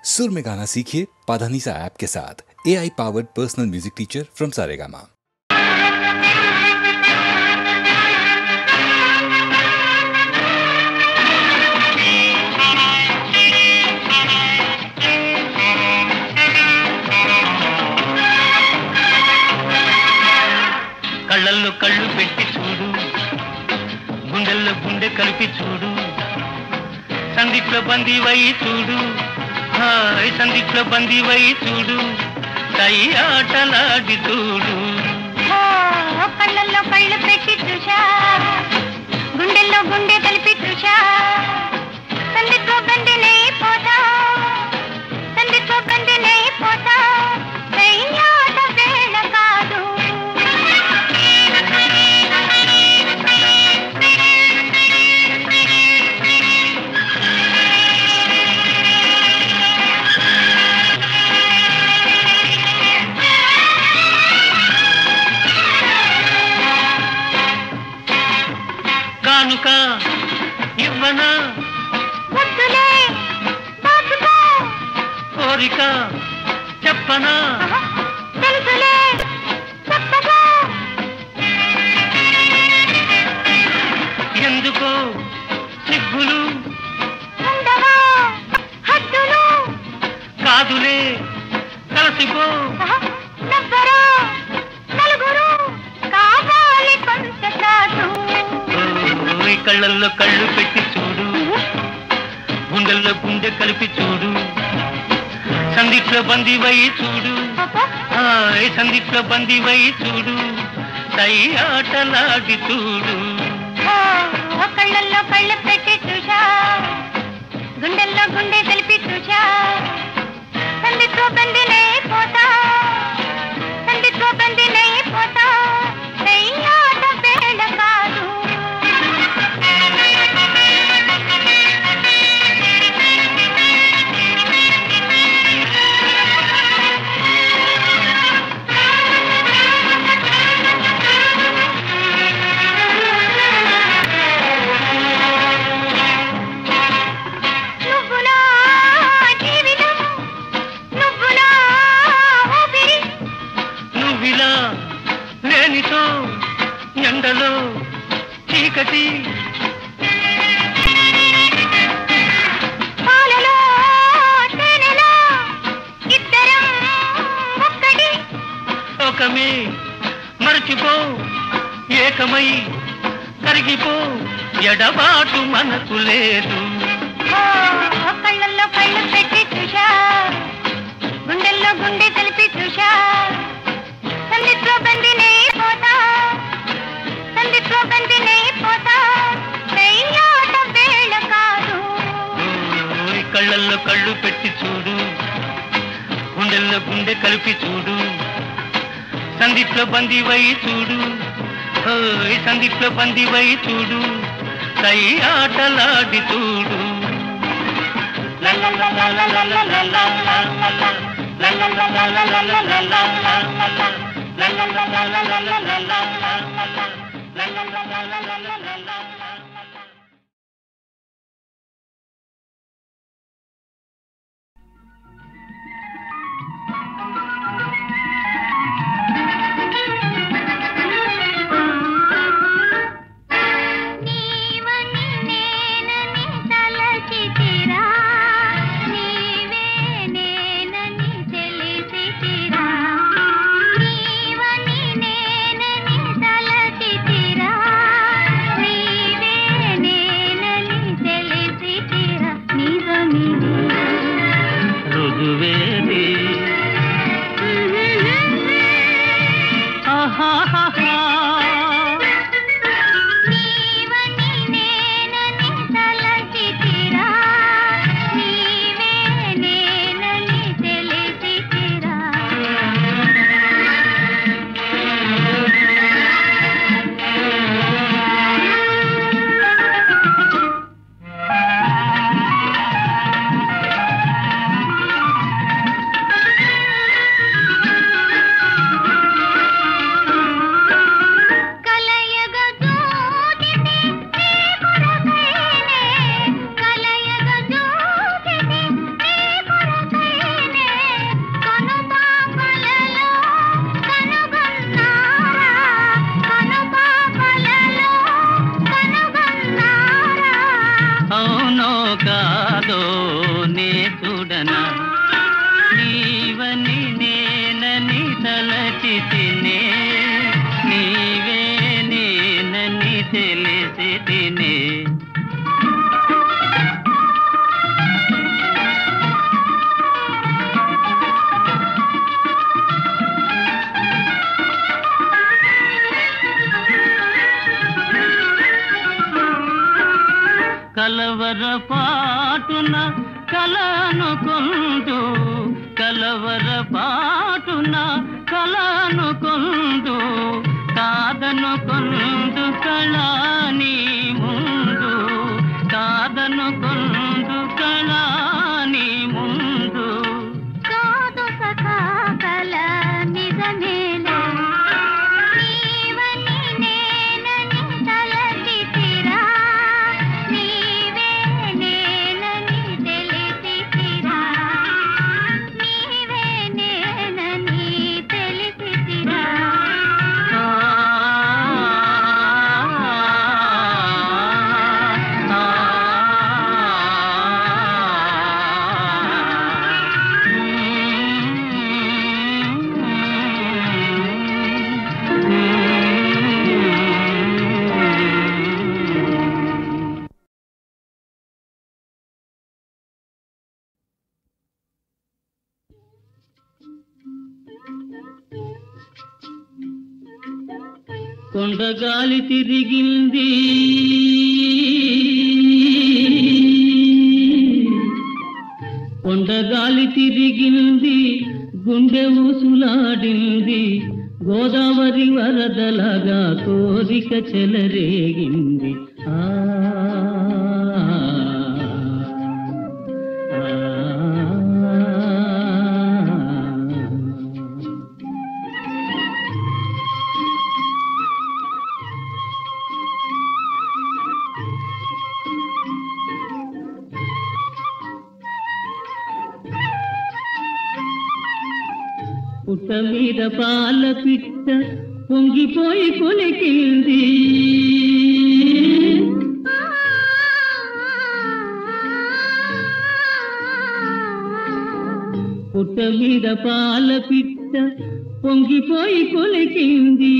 सुर में गाना सीखिए पाधानीसा ऐप के साथ। AI powered personal music teacher from Saregama. కళ్ళల్లో కళ్ళు పెట్టి చూడు, గుండెల్లో గుండె కలిపి చూడు, సందిట్లో బందీవై చూడు, హాయ్ సందిట్లో బందీవై చూడు, కై ఆటలాడి చూడు. కళ్ళల్లో కళ్ళు పెట్టి చూశా, గుండెల్లో గుండె కలిపి చూశా, సందిట్లో బందీనై పోతా, సందిట్లో బందీనై పోతా, కై ఆట వేళ కాదు. కానుక ఇవ్వనా, ముద్దులే దాచుకో, కోరిక చెప్పనా, తెలుసులే చెప్పగా, ఎందుకో సిగ్గులు ఉండవా హద్దులు, కాదులే కలిసిపో, నవ్వరా నలుగురు, కావాలి కొంత సాధు. ఓయ్ కళ్ళల్లో కళ్ళు పెట్టి చూడు, గుండెల్లో గుండె కలిపి చూడు, సందిట్లో బందీవై చూడు, హాయ్ సందిట్లో బందీవై చూడు, కై ఆటలాడి చూడు. కళ్ళల్లో కళ్ళు పెట్టి చూశా, గుండెల్లో గుండె కలిపి చూశా, సందిట్లో బందీనై పోతా, సందిట్లో బందీనై పోతా, కై ఆట వేళ కాదు. నువ్వులా జీవితం, నువ్వులా ఊపిరి, నువ్విలా లేనితో ఎండలో చీకటి, పాలలో తేనెలా, ఇద్దరం ఒక్కటి. లోకమే మరచిపో, ఏకమై కరిగిపో, ఎడబాటు మనకు లేదు. కళ్ళల్లో కళ్ళు పెట్టి చూశా, గుండెల్లో గుండె కలిపి చూశా, సందిట్లో బందీనై పోతా, సందిట్లో బందీనై పోతా, కై ఆట వేళ కాదు. ఓయ్ కళ్ళల్లో కళ్ళు పెట్టి చూడు, గుండెల్లో గుండె కలిపి చూడు, సందిట్లో బందీవై చూడు, ఓయ్ సందిట్లో బందీవై చూడు, కై ఆటలాడి చూడు. నీవని నేనని తలచితిరా, నీవే నేనని తెలిసితిరా, నీవని నేనని తలచితిరా, చూడనా నీవని నేనని తలచితినే నీవే నేనని తెలిసితినే కలవరపాటున కలనుకొందు కలవరపాటున కలనుకొందు కాదనుకొందు కళాని ముందు కాదనుకొందు కళాని ముందు కాదు సఖా కల నిజమేలే నీవని నేనని తలచితిరా నీవే నేనని తెలిసితిరా నీవే నేనని తెలిసితిరా కొండగాలి తిరిగింది కొండగాలి తిరిగింది గుండె ఊసులాడింది గోదావరి వరదలాగా కోరిక చెలరేగింది పుట్ట మీద పాల పిట్ట పొంగిపోయి కొలికింది పుట్ట మీద పాల పిట్ట పొంగిపోయి కొలికింది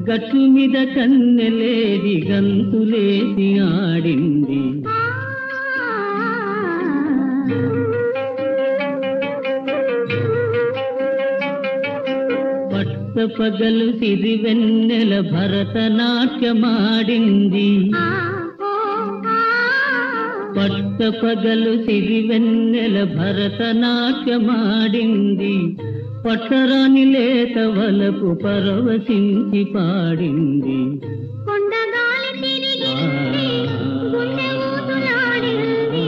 గట్టు మీద కన్నెలేది గంతులేసి ఆడింది పగలు సిరివెన్నెల భరతనాట్యమాడింది పట్ట పగలు సిరివెన్నెల భరతనాట్యమాడింది పట్టరాని లేత వలపు పరవశించి పాడింది కొండగాలి తిరిగింది గుండె ఊసులాడింది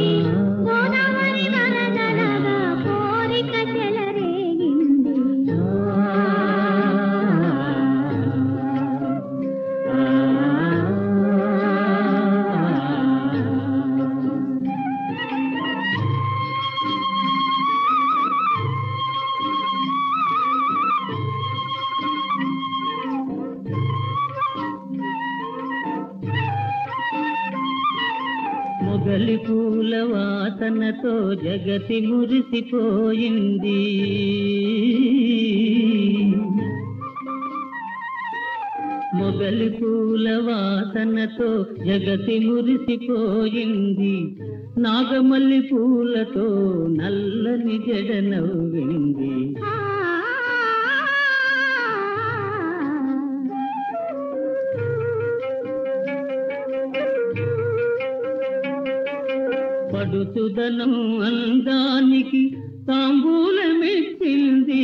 గోదావరి వరదలాగా కోరిక చెలరేగింది మొగలి పూల వాసనతో జగతి మురిసిపోయింది మొగలి పూల వాసనతో జగతి మురిసిపోయింది నాగమల్లి పూలతో నల్లని జడ నవ్వింది పడుచుదనం అందానికి తాంబూలమిచ్చింది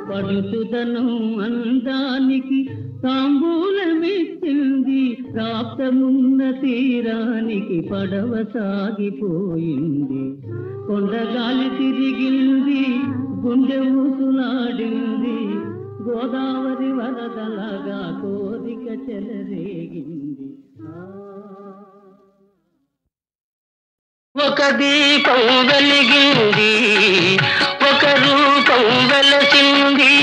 పడుచుదనం అందానికి తాంబూలమిచ్చింది ప్రాప్తమున్న తీరానికి పడవ సాగిపోయింది కొండగాలి తిరిగింది గుండె ఊసులాడింది గోదావరి వరదలాగా కోరిక చెలరేగింది ఒక దీపం వెలిగింది ఒక రూపం వెలసింది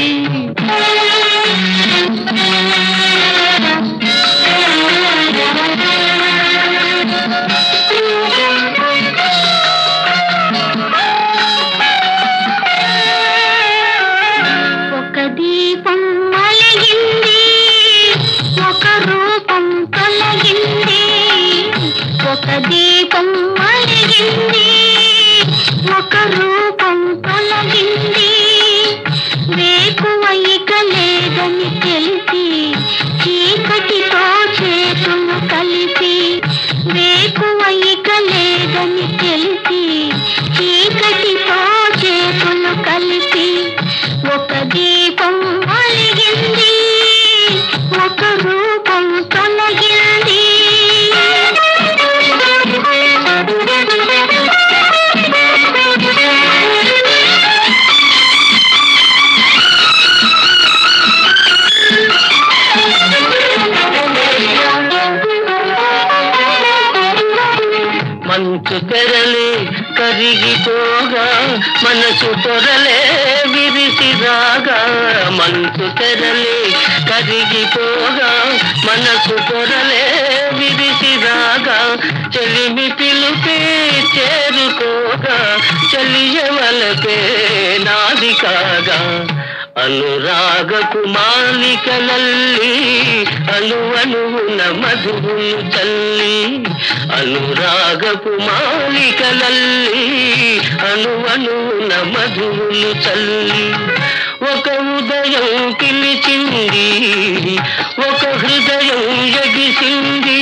ఒక దీపం వెలిగింది, ఒక రూపం తొలగింది. వేకువ ఇక లేదని తెలిసి చీకటితో చేతులు కలిపి, వేకువ ఇక లేదని తెలిసి చీకటితో చేతులు కలిపి ఒక దీపం వెలిగింది, ఒక రూపం తొలగింది. మంచు తెరలే కరిగిపోగా మనసు పొరలే విరిసిరాగా, మంచు తెరలే కరిగిపోగా మనసు పొరలే విరిసిరాగా, చెలిమి పిలుపే చేరుకోగా చెలియవలపే నాది కాగా. అనురాగపు మాలికలల్లి అణువణువున మధువును చల్లి, అనురాగపు మాలికలల్లి అణువణువున మధువును చల్లి ఒక ఉదయం పిలిచింది, ఒక హృదయం ఎగిసింది.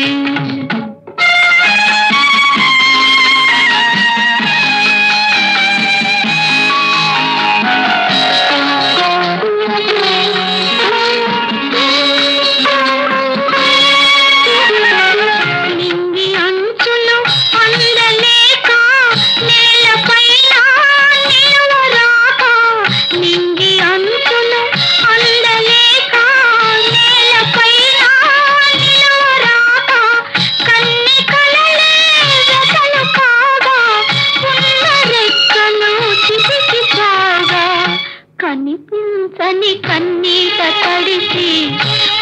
కనిపించని కన్నీట తడిసి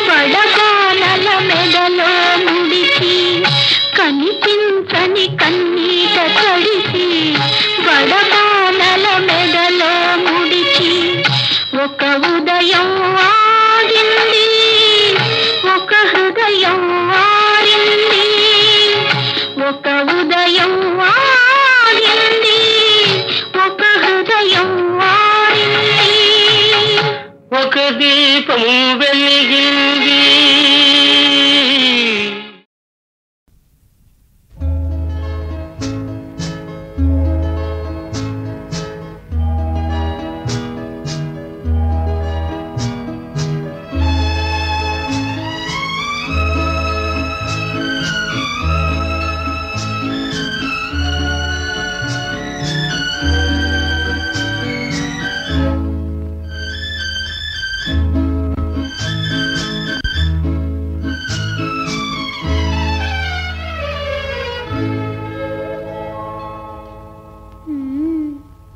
బడబానల మెడలో ముడిచి, కనిపించని కన్నీట తడిసి బడబానల మెడలో ముడిచి ఒక ఉదయం ఆగింది, ఒక హృదయం ఆరింది. ఒక ఉదయం ఆగింది, ఒక హృదయం ఆరింది. ఒక దీపం వెలిగింది.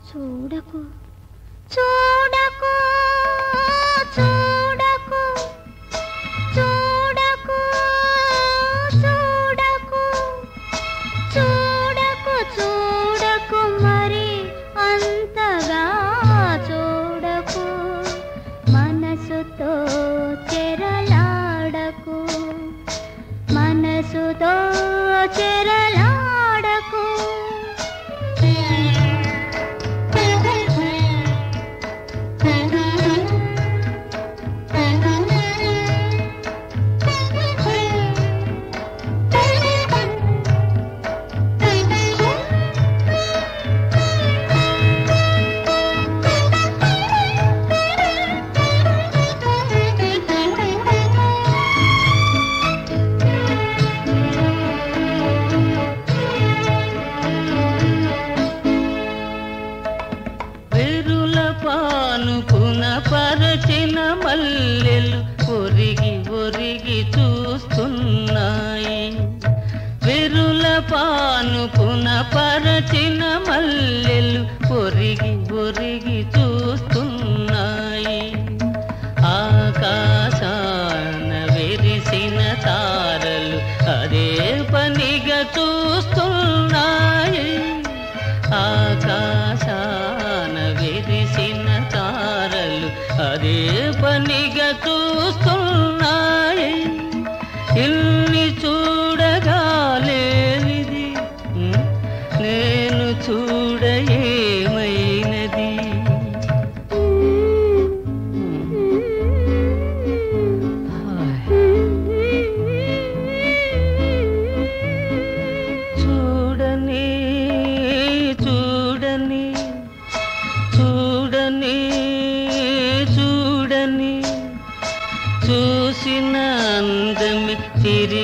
చూడకు చూడకు చూడకు చూడకు చూడకు చూడకు చూడకు మరి అంతగా చూడకు, మనసుతో చెరలాడకు, మనసుతో చెరలాడకు. పరచిన మల్లెలు ఒరిగి ఒరిగి చూస్తున్నాయి, విరుల పానుపున పరచిన మల్లెలు ఒరిగి ఒరిగి చూస్తున్నాయి. ఆకాశాన విరిసిన తారలు అదే పనిగా చూస్తున్నాయి, ఆకాశాన విరిసిన తారలు అదే పనిగా చూస్తున్నాయి. ఇల్ని చూడగా లేనిది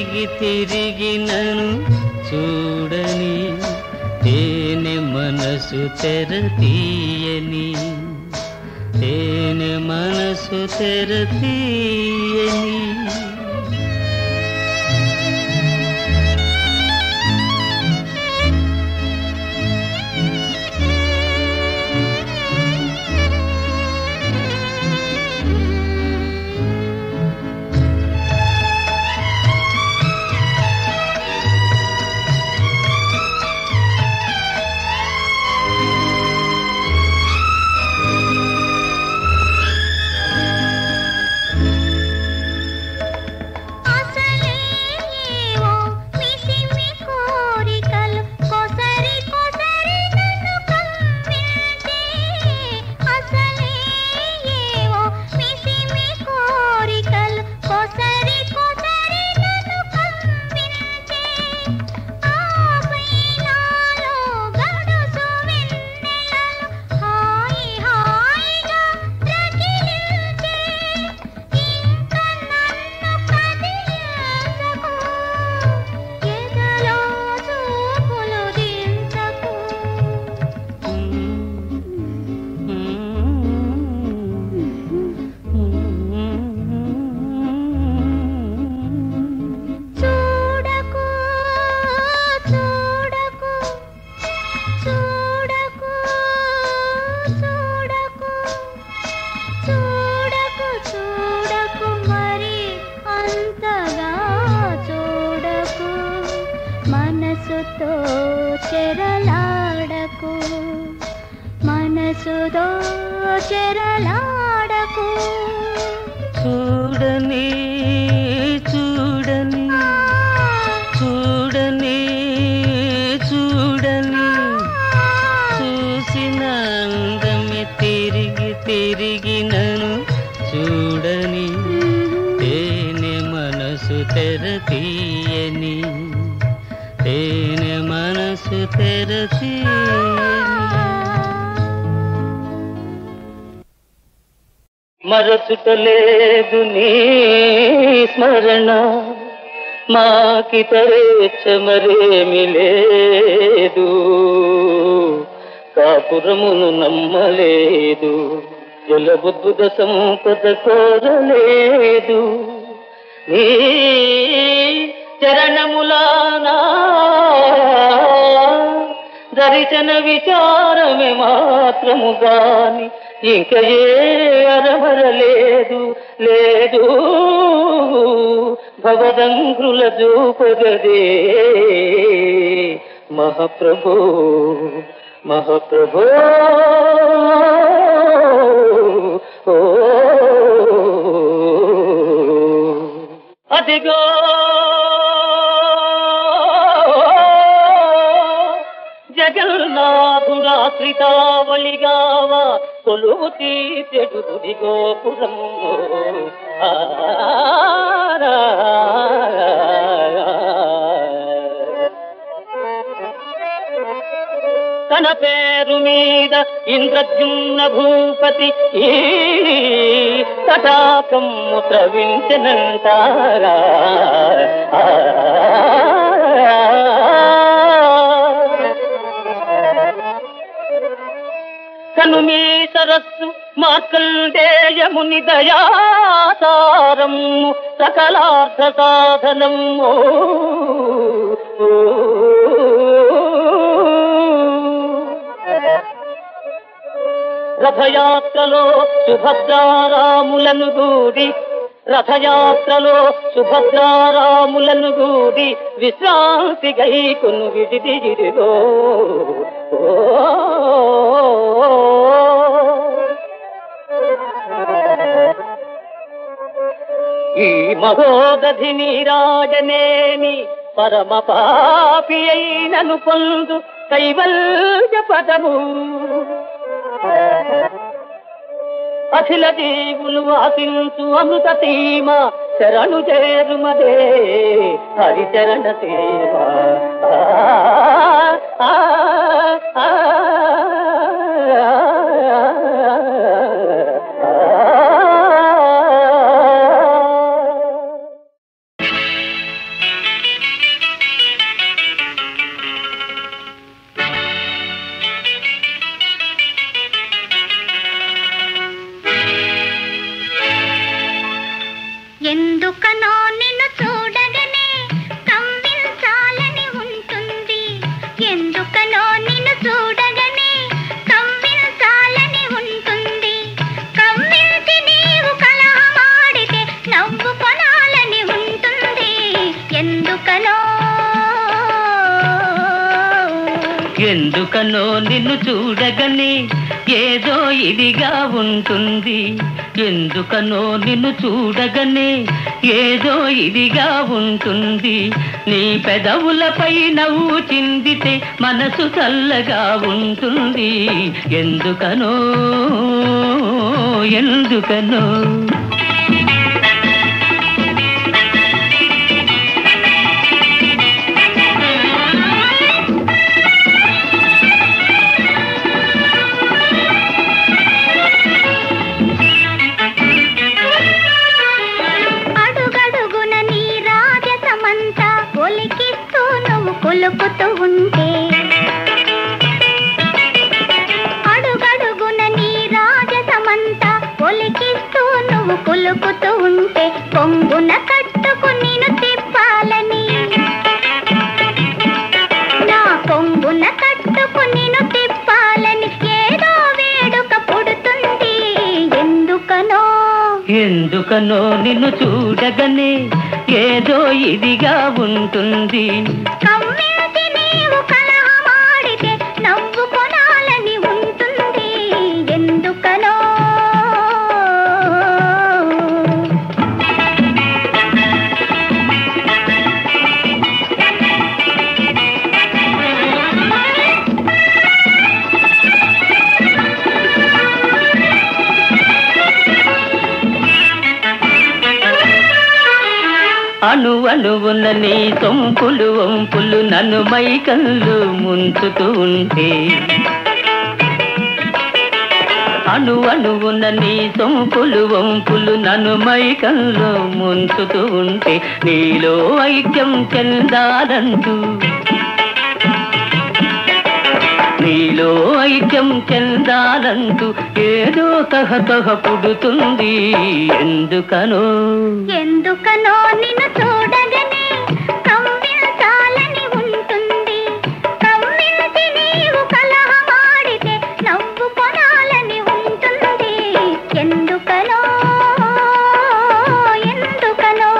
తిరిగి తిరిగి నన్ను చూడని తేనె మనసు తెర తీయని తేనె మనసు తెర తీయని మనసుతో చెరలాడకు మనసుతో చెరలాడకు చూడని చూడని చూడని చూడని చూసిన అందమే తిరిగి తిరిగి నన్ను చూడని తేనె మనసు తెర తీయని తేనె మనసు తెర తీయని మరచుటలేదు నీ స్మరణ మాకితరేచ్చ మరేమి లేదు కాపురమును నమ్మలేదు జలబుద్ధుద సంపద కోరలేదు నీ చరణములానా దర్శన విచారమే మాత్రము గాని ఇంక ఏ అరమరలేదు లేదు భవదంగ్రుల జూపగదే మహాప్రభో మహాప్రభో అదిగో జగన్నాథుడాశ్రితావళిగావా కొలువు తీర్చెడు గోపురము తన పేరు మీద ఇంద్రద్యుమ్న భూపతి ఈ తటాకము త్రవించనంటారా కను మీ సరస్సు మార్కండేయముని దయాసారము సకలార్థ సాధనము రథయాత్రలో సుభద్రారాములను గూడి రథయాత్రలో సుభద్రారాములను గూడి విశ్రాంతి గైకొను విడిదిగిరిలో ఈ మహోదధి నీరాజనేని పరమ పాపి అయినను పొందు కైవల్య పదము అఖిల జీవులు ఆశించు అమృత సీమ శరణు చేరుమదే హరిచరణ సీమ ఎందుకనో ఎందుకనో నిన్ను చూడగనే ఏదో ఇదిగా ఉంటుంది. ఎందుకనో నిన్ను చూడగనే ఏదో ఇదిగా ఉంటుంది. నీ పెదవులపై నవ్వు చిందితే మనసు చల్లగా ఉంటుంది. ఎందుకనో ఎందుకనో కొలుపుతూ ఉంటే అడుగడుగున నీ రాజసమంతా ఒలికిస్తూ నువ్వు కొలుపుతూ ఉంటే కొంగున కట్టుకు నిన్ను తిప్పాలని నా కొంగున కట్టుకు నిన్ను తిప్పాలని ఏదో వేడుక పుడుతుంది. ఎందుకనో ఎందుకనో నిన్ను చూడగనే ఏదో ఇదిగా ఉంటుంది. కమ్మించి నీవు కలహమాడితే నవ్వు కొనాలని ఉంటుంది. ఎందుకనో అణువణువున నీ సొంపులు వంపులు నన్ను మైకళ్ళు ముంచుతూ ఉంటే అణువణువున నీ సొంపులు వంపులు నన్ను మైకళ్ళు ముంచుతూ ఉంటే నీలో ఐక్యం చెందాలంటూ నీలో ఐక్యం చెందాలంటూ ఏదో తహతహ పుడుతుంది. ఎందుకనో ఎందుకనో నిన్ను చూడగనే కవ్వించాలని ఉంటుంది. కవ్వించి నీవు కలహమాడితే నవ్వు కొనాలని ఉంటుంది. ఎందుకనో ఎందుకనో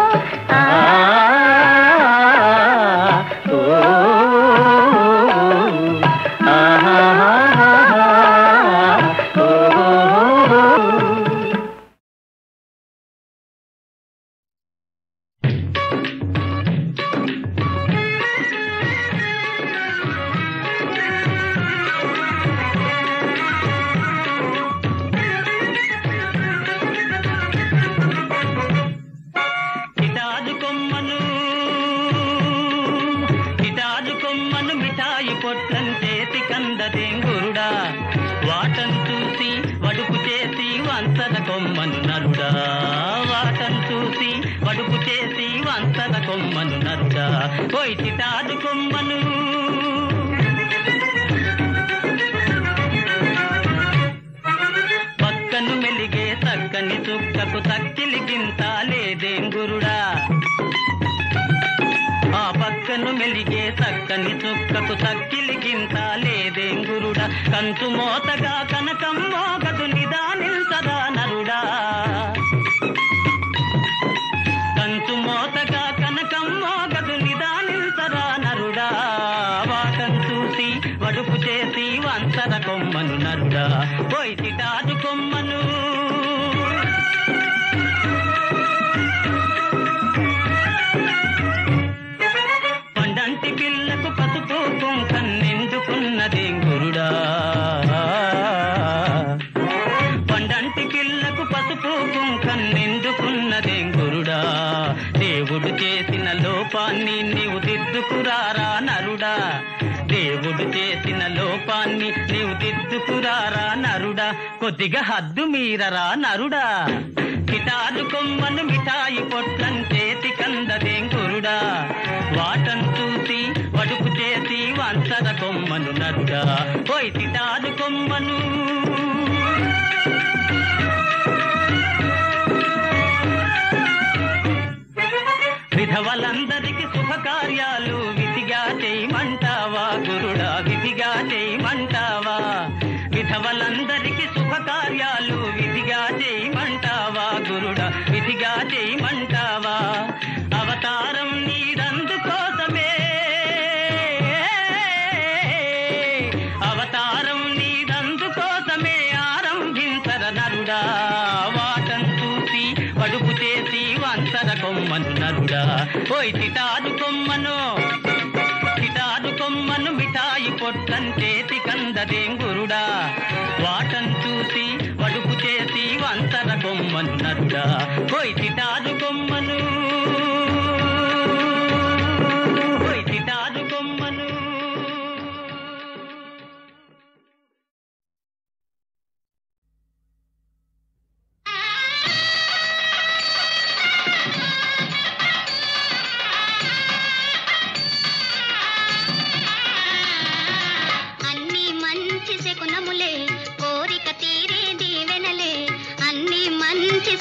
పక్కను మెలిగే చక్కని చుక్కకు తక్కిలి గింత లేదేం గురుడా. ఆ పక్కను మెలిగే చక్కని చుక్కకు తక్కిలి గింత లేదేం గురుడా. కంచు మోతగా కనకం మోగదు నిదానిల్సదా నరుడా. కంచు మోతగా కనకం మోగదు నిదానిల్సదా నరుడా. వాటం చూసి వడుపు చేసి వంచర కొమ్మను నరుడా. పోయి చిటాదు కొమ్మను పండంటి పిల్లకు పసుపు కుంకన్నెందుకున్నదేం గురుడా. పండంటి పిల్లకు పసుపు కుంకన్నెందుకున్నదేం గురుడా. దేవుడు చేసిన లోపాన్ని నీవు దిద్దుకురారా నరుడా. దేవుడు చేసిన లోపాన్ని నీవు దిద్దుకురారా నరుడా. కొద్దిగా హద్దు మీరరా నరుడా. కిటారు కొమ్మను మిఠాయి పొట్లం చేతి కందదేం గురుడా. వాటం చూసి వడుపు చేసి వంచర కొమ్మను నరుడా. పోయి కిటారు కొమ్మను విధవలందరికి శుభకార్యాలు విధిగా చేయమంటావా గురుడా. విధిగా చేయమంటావా. విధవలందరికి శుభకార్యాలు విధిగా చేయమంటావా గురుడా. విధిగా చేయమంటావా. అవతారం నీదన్న కొయ్ తిటారు కొమ్మను తిటారు కొమ్మను మిఠాయి పొట్టంచేతి కందదేం గురుడా వాటం చూసి వడుపు చేసి వంతర కొమ్మను నద్దా కొయ్ తిటారు కొమ్మను కొయ్ తిటారు కొమ్మను.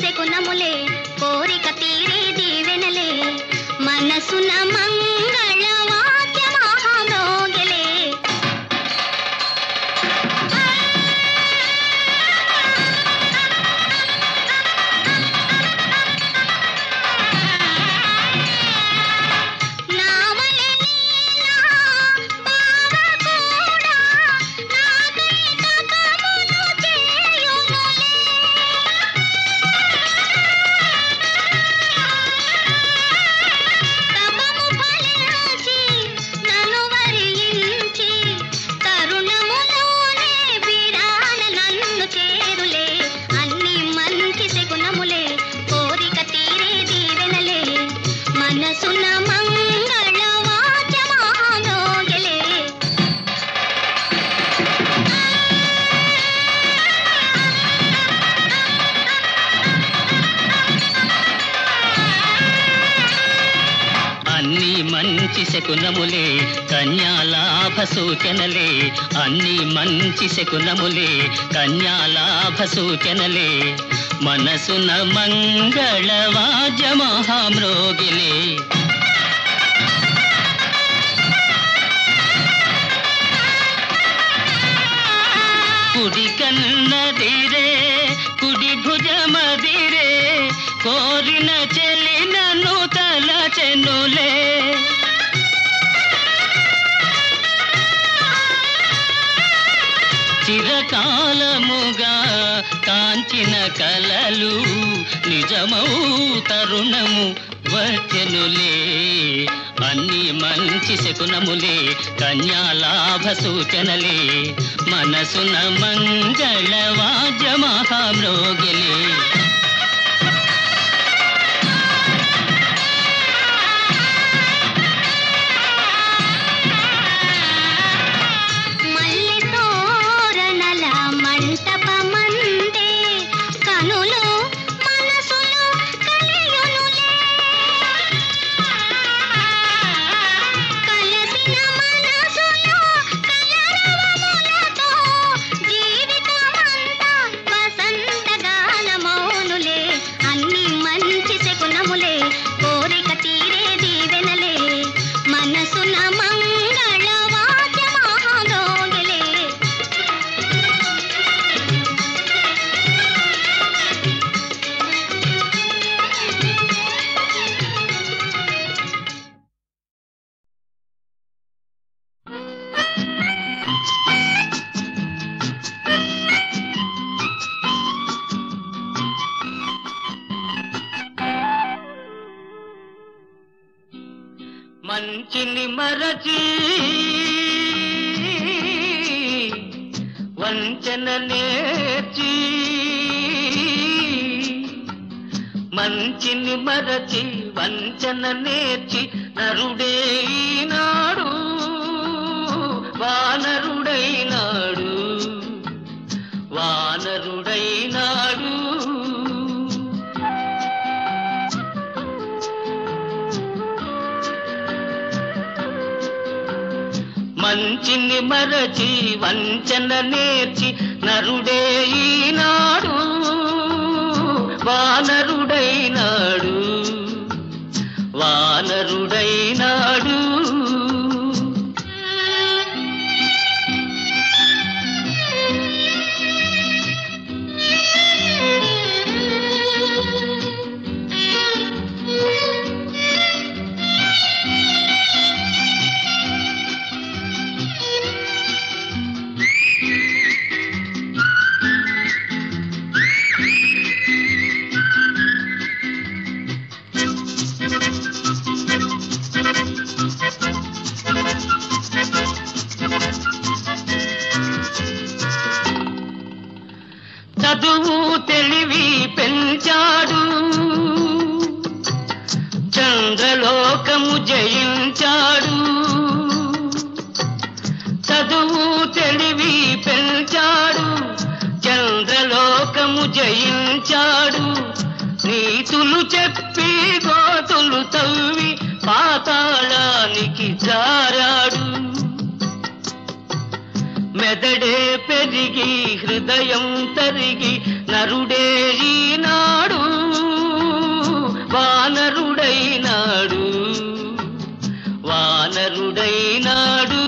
శకునములే కోరిక తీరే దీవెనలే మనసున మంగళ వాద్యమహామోగలే శకునములే కన్యాలాభ సూచనలే అన్ని మంచి శకునములే కన్యాలాభ సూచనలే మనసున మంగళ వాద్య మహామ్రోగిలే కుడి కన్నదిరే కుడి భుజమదిరే కోరిన చెలి నన్ను తలచెనులే చిరకాలముగా కాంచిన కలలు నిజమౌ తరుణము వచ్చెనులే అన్ని మంచి శకునములే కన్యాలాభ సూచనలే మనసున మంగళ వాద్య మహామ్రోగిలే మంచిని మరచి వంచన నేర్చి మంచిని మరచి వంచన నేర్చి నరుడే ఈనాడు వానరుడైనాడు వానరుడైనాడు మంచిని మరచి వంచన నేర్చి నరుడే ఈనాడు వానరుడైనాడు వానరుడైనాడు జయించాడు, నీతులు చెప్పి గోతులు తవ్వి పాతాళానికి జారాడు. మెదడే పెరిగి హృదయం తరిగి నరుడే ఈనాడు వానరుడైనాడు, వానరుడైనాడు.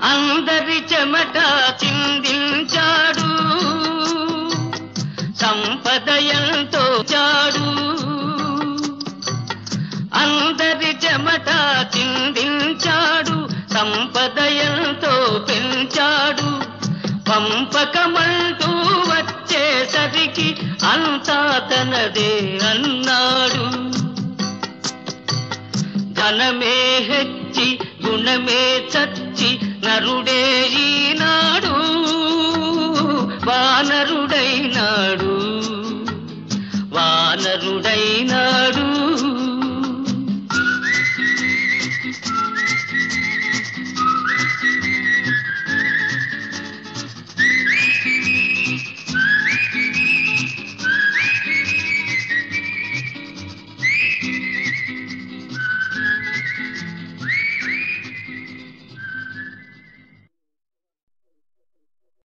అందరి చెమట చిందించాడు, సంపద ఎంతో చాడు. అందరి చెమట చిందించాడు, సంపద ఎంతో పెంచాడు. పంపకమంటూ వచ్చేసరికి అంతా తనదే అన్నాడు. ధనమే హెచ్చి గుణమే చచ్చి నరుడే ఈనాడు వానరుడైనాడు, వానరుడైనాడు.